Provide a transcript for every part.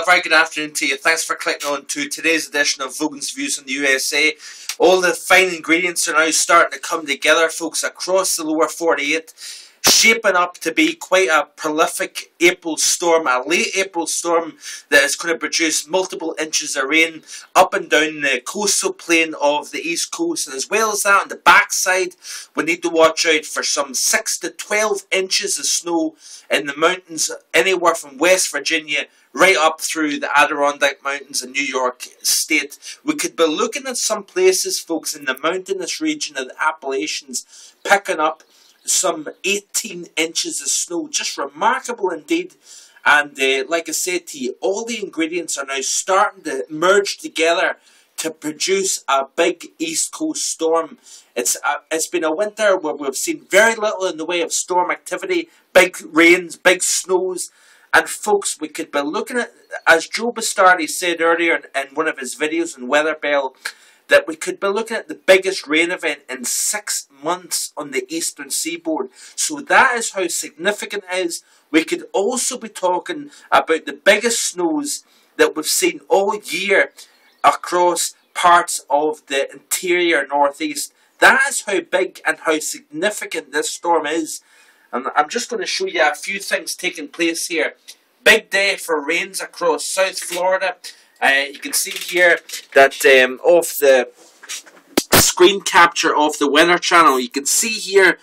a very good afternoon to you. Thanks for clicking on to today's edition of VOGAN'S Views on the USA. All the fine ingredients are now starting to come together, folks, across the lower 48, shaping up to be quite a prolific April storm, a late April storm that is going to produce multiple inches of rain up and down the coastal plain of the east coast. And as well as that, on the backside, we need to watch out for some 6 to 12 inches of snow in the mountains, anywhere from West Virginia right up through the Adirondack Mountains in New York State. We could be looking at some places, folks, in the mountainous region of the Appalachians picking up some 18 inches of snow. Just remarkable indeed. And like I said to you, all the ingredients are now starting to merge together to produce a big East Coast storm. It's been a winter where we've seen very little in the way of storm activity, big rains, big snows. And folks, we could be looking at, as Joe Bastardi said earlier in one of his videos on Weather Bell, that we could be looking at the biggest rain event in 6 months on the eastern seaboard. So that is how significant it is. We could also be talking about the biggest snows that we've seen all year across parts of the interior northeast. That is how big and how significant this storm is. And I'm just going to show you a few things taking place here. Big day for rains across South Florida. You can see here that off the screen capture of the Weather Channel, you can see here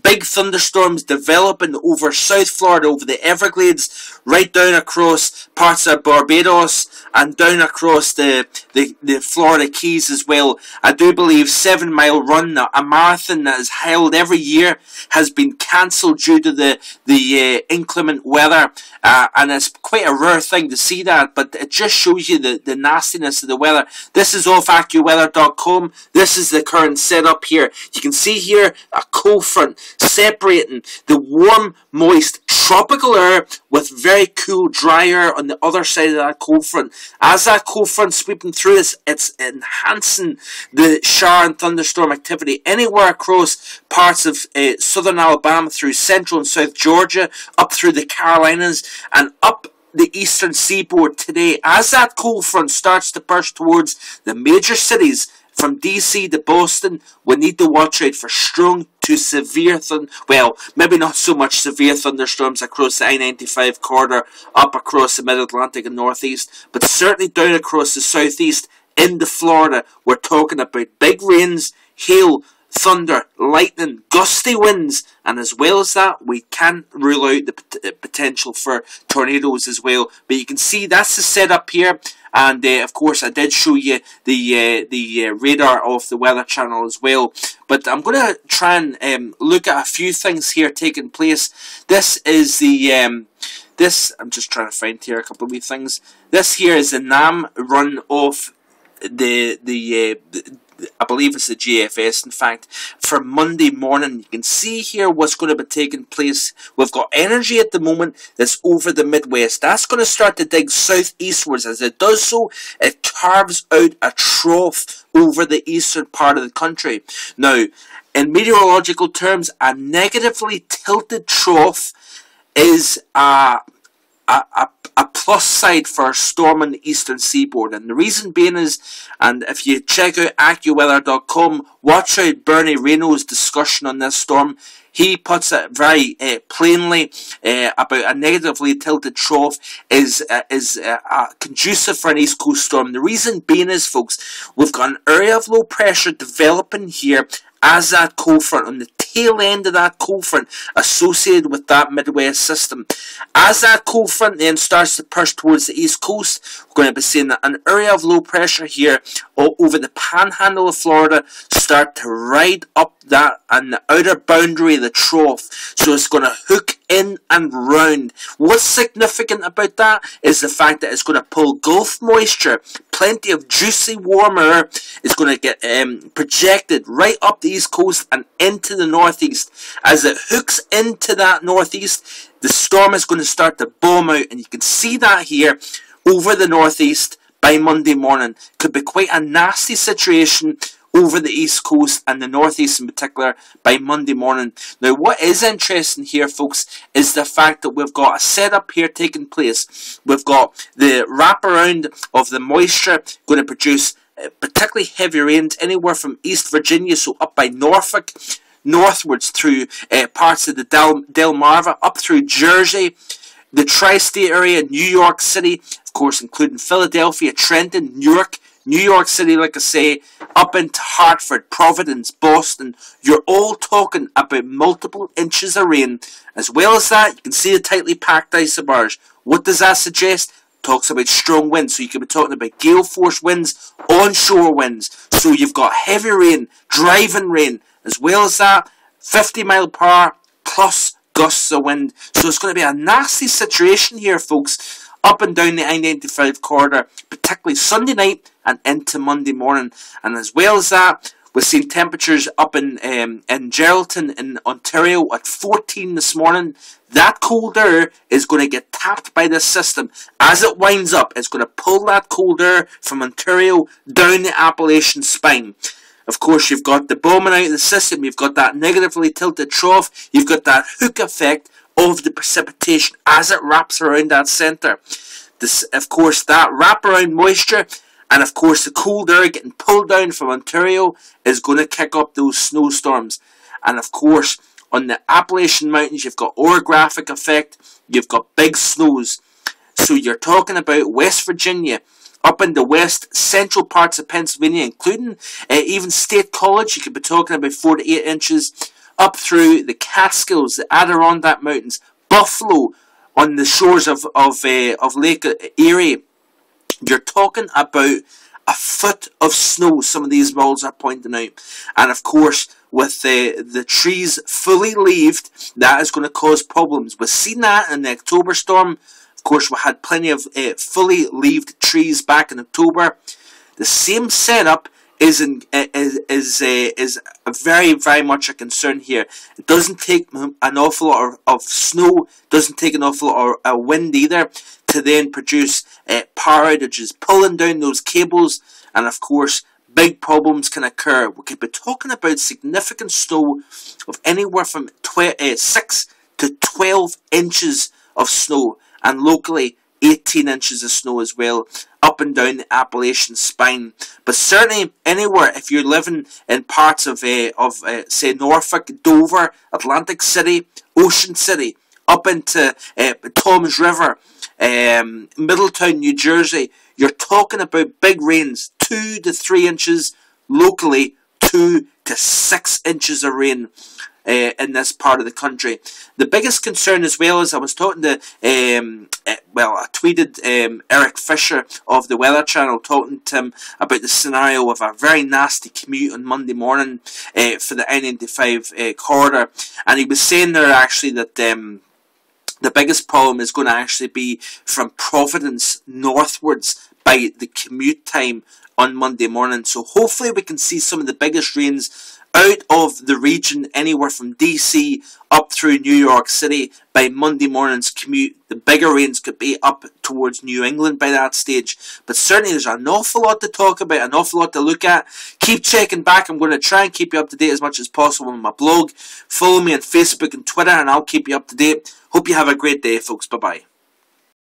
big thunderstorms developing over South Florida, over the Everglades, right down across parts of Barbados and down across the Florida Keys as well. I do believe 7 Mile Run, a marathon that is held every year, has been cancelled due to the inclement weather, and it's quite a rare thing to see that, but it just shows you the nastiness of the weather. This is off AccuWeather.com. This is the current setup here. You can see here a cold front separating the warm, moist, tropical air with very cool, dry air on the other side of that cold front. As that cold front sweeping through this, it's enhancing the shower and thunderstorm activity anywhere across parts of southern Alabama, through central and south Georgia, up through the Carolinas, and up the eastern seaboard today. As that cold front starts to push towards the major cities, from DC to Boston, we need to watch out for strong to severe well, maybe not so much severe thunderstorms across the I-95 corridor up across the Mid-Atlantic and Northeast, but certainly down across the Southeast into Florida. We're talking about big rains, hail, thunder, lightning, gusty winds, and as well as that, we can't rule out the potential for tornadoes as well. But you can see that's the setup here. And of course, I did show you the radar of the Weather Channel as well. But I'm going to try and look at a few things here taking place. This is the I'm just trying to find here a couple of wee things. This here is the NAM run of I believe it's the GFS, in fact, for Monday morning. You can see here what's going to be taking place. We've got energy at the moment that's over the Midwest. That's going to start to dig southeastwards. As it does so, it carves out a trough over the eastern part of the country. Now, in meteorological terms, a negatively tilted trough is a plus side for a storm on the eastern seaboard, and the reason being is, and if you check out AccuWeather.com, watch out Bernie Reno's discussion on this storm. He puts it very plainly about a negatively tilted trough is conducive for an East Coast storm. The reason being is, folks, we've got an area of low pressure developing here as that cold front, on the tail end of that cold front associated with that Midwest system. As that cold front then starts to push towards the East Coast, we're going to be seeing an area of low pressure here over the panhandle of Florida start to ride up that and the outer boundary of the trough. So it's going to hook in and round. What's significant about that is the fact that it's going to pull Gulf moisture. Plenty of juicy warm air is going to get projected right up the East Coast and into the Northeast. As it hooks into that Northeast, the storm is going to start to bomb out, and you can see that here over the Northeast by Monday morning. Could be quite a nasty situation over the east coast and the northeast in particular by Monday morning. Now, what is interesting here, folks, is the fact that we've got a setup here taking place. We've got the wraparound of the moisture going to produce particularly heavy rains anywhere from East Virginia, so up by Norfolk, northwards through parts of the Delmarva, up through Jersey, the tri-state area, New York City, of course, including Philadelphia, Trenton, Newark, New York City, like I say, up into Hartford, Providence, Boston. You're all talking about multiple inches of rain. As well as that, you can see the tightly packed isobars. What does that suggest? Talks about strong winds. So you can be talking about gale force winds, onshore winds. So you've got heavy rain, driving rain. As well as that, 50 mile per hour plus gusts of wind. So it's going to be a nasty situation here, folks, up and down the I-95 corridor, particularly Sunday night and into Monday morning. And as well as that, we've seen temperatures up in Geraldton in Ontario at 14 this morning. That cold air is going to get tapped by this system. As it winds up, it's going to pull that cold air from Ontario down the Appalachian spine. Of course, you've got the bombing out of the system. You've got that negatively tilted trough. You've got that hook effect of the precipitation as it wraps around that centre. This, of course, that wraparound moisture and, of course, the cold air getting pulled down from Ontario is going to kick up those snowstorms. And, of course, on the Appalachian Mountains, you've got orographic effect. You've got big snows. So you're talking about West Virginia, up in the west central parts of Pennsylvania, including even State College. You could be talking about 4 to 8 inches. Up through the Catskills, the Adirondack Mountains, Buffalo, on the shores of Lake Erie. You're talking about a foot of snow, some of these models are pointing out. And of course, with the trees fully leaved, that is going to cause problems. We've seen that in the October storm. Of course, we had plenty of fully leaved trees back in October. The same setup is very, very much a concern here. It doesn't take an awful lot of snow, doesn't take an awful lot of wind either to then produce power outages, pulling down those cables, and of course, big problems can occur. We could be talking about significant snow of anywhere from 6 to 12 inches of snow, and locally 18 inches of snow as well, up and down the Appalachian spine. But certainly anywhere, if you're living in parts of say Norfolk, Dover, Atlantic City, Ocean City, up into Toms River, Middletown, New Jersey, you're talking about big rains, 2 to 3 inches, locally 2 to 6 inches of rain in this part of the country. The biggest concern as well is I was talking to, I tweeted Eric Fisher of the Weather Channel, talking to him about the scenario of a very nasty commute on Monday morning for the I-95 corridor, and he was saying there actually that the biggest problem is going to actually be from Providence northwards by the commute time on Monday morning. So hopefully we can see some of the biggest rains out of the region, anywhere from DC up through New York City by Monday morning's commute. The bigger rains could be up towards New England by that stage. But certainly there's an awful lot to talk about, an awful lot to look at. Keep checking back. I'm going to try and keep you up to date as much as possible on my blog. Follow me on Facebook and Twitter and I'll keep you up to date. Hope you have a great day, folks. Bye-bye.